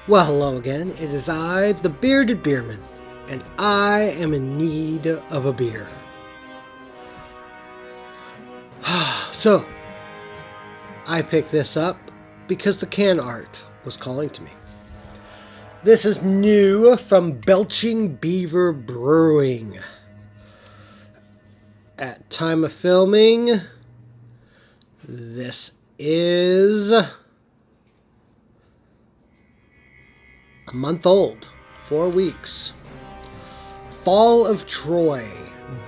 Well, hello again. It is I, the Bearded Beerman, and I am in need of a beer. So, I picked this up because the can art was calling to me. This is new from Belching Beaver Brewing. At time of filming, this is a month old, 4 weeks. Fall of Troy,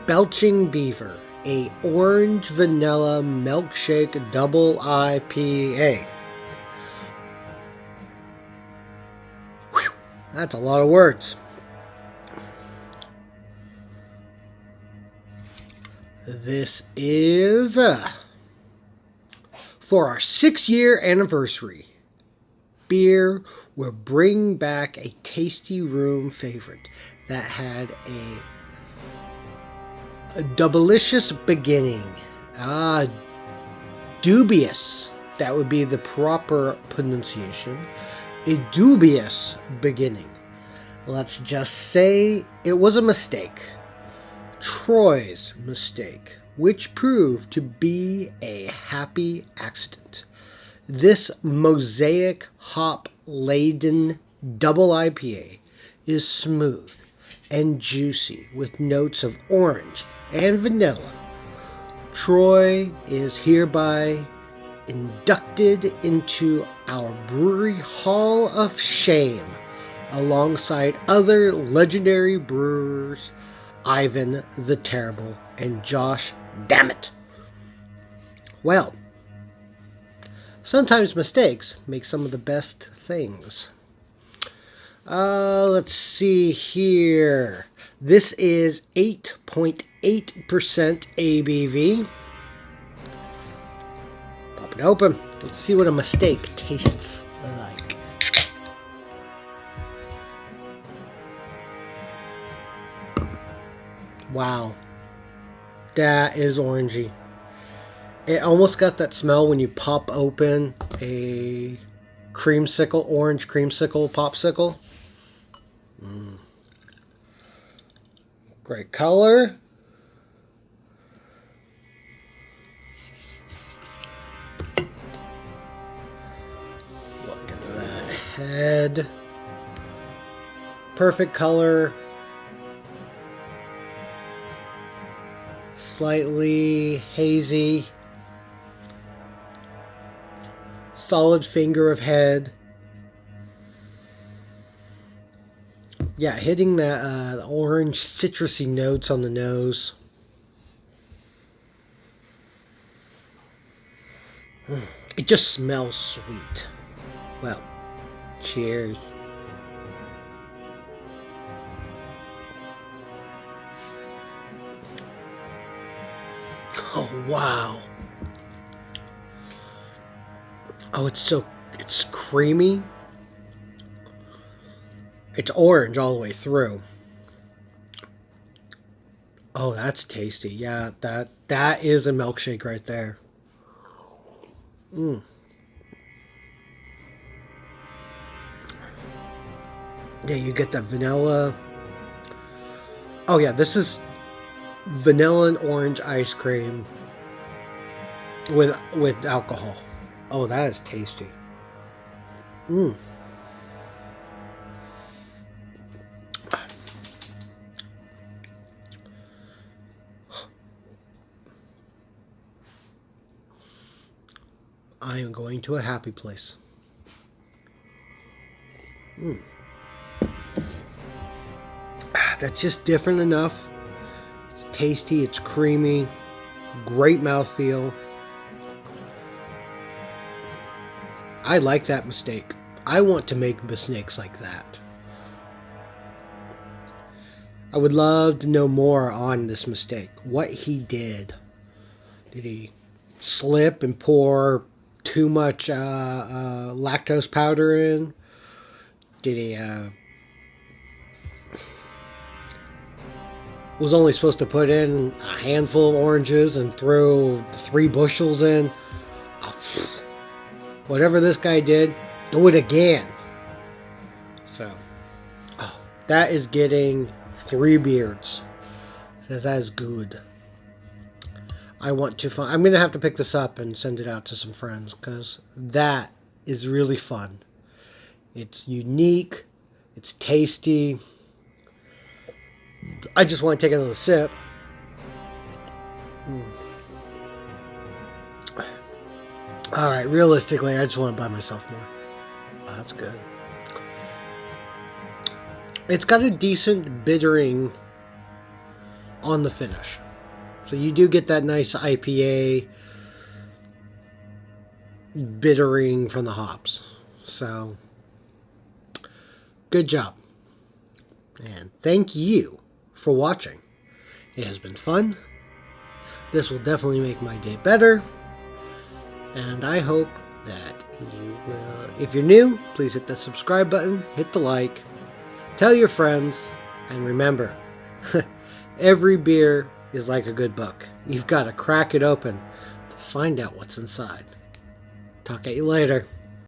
Belching Beaver, a orange vanilla milkshake double IPA. Whew, that's a lot of words. This is for our 6-year anniversary. Beer will bring back a tasty room favorite that had a double-licious beginning. Dubious. That would be the proper pronunciation. A dubious beginning. Let's just say it was a mistake. Troy's mistake, which proved to be a happy accident. This mosaic hop-laden double IPA is smooth and juicy with notes of orange and vanilla. Troy is hereby inducted into our brewery Hall of Shame alongside other legendary brewers, Ivan the Terrible and Josh Dammit. Well, sometimes mistakes make some of the best things. Let's see here. This is 8.8% ABV. Pop it open. Let's see what a mistake tastes like. Wow. That is orangey. It almost got that smell when you pop open a creamsicle, orange creamsicle popsicle. Great color. Look at that head. Perfect color. Slightly hazy. Solid finger of head. Yeah, hitting that orange citrusy notes on the nose. It just smells sweet. Well, cheers. Oh, wow. Oh, it's creamy. It's orange all the way through. Oh, that's tasty. Yeah, that is a milkshake right there. Yeah, you get that vanilla. Oh yeah, this is vanilla and orange ice cream with alcohol. Oh, that is tasty. I am going to a happy place. That's just different enough. It's tasty, it's creamy, great mouthfeel. I like that mistake. I want to make mistakes like that. I would love to know more on this mistake. What he did. Did he slip and pour too much lactose powder in? Did he was only supposed to put in a handful of oranges and throw 3 bushels in? Whatever this guy did, do it again. So, oh, that is getting 3 beards. Says that is good. I want to find. I'm going to have to pick this up and send it out to some friends because that is really fun. It's unique. It's tasty. I just want to take another sip. All right, realistically, I just want to buy myself more. Oh, that's good. It's got a decent bittering on the finish. So you do get that nice IPA bittering from the hops. So, good job. And thank you for watching. It has been fun. This will definitely make my day better. And I hope that you will, if you're new, please hit the subscribe button, hit the like, tell your friends, and remember, every beer is like a good book. You've got to crack it open to find out what's inside. Talk at you later.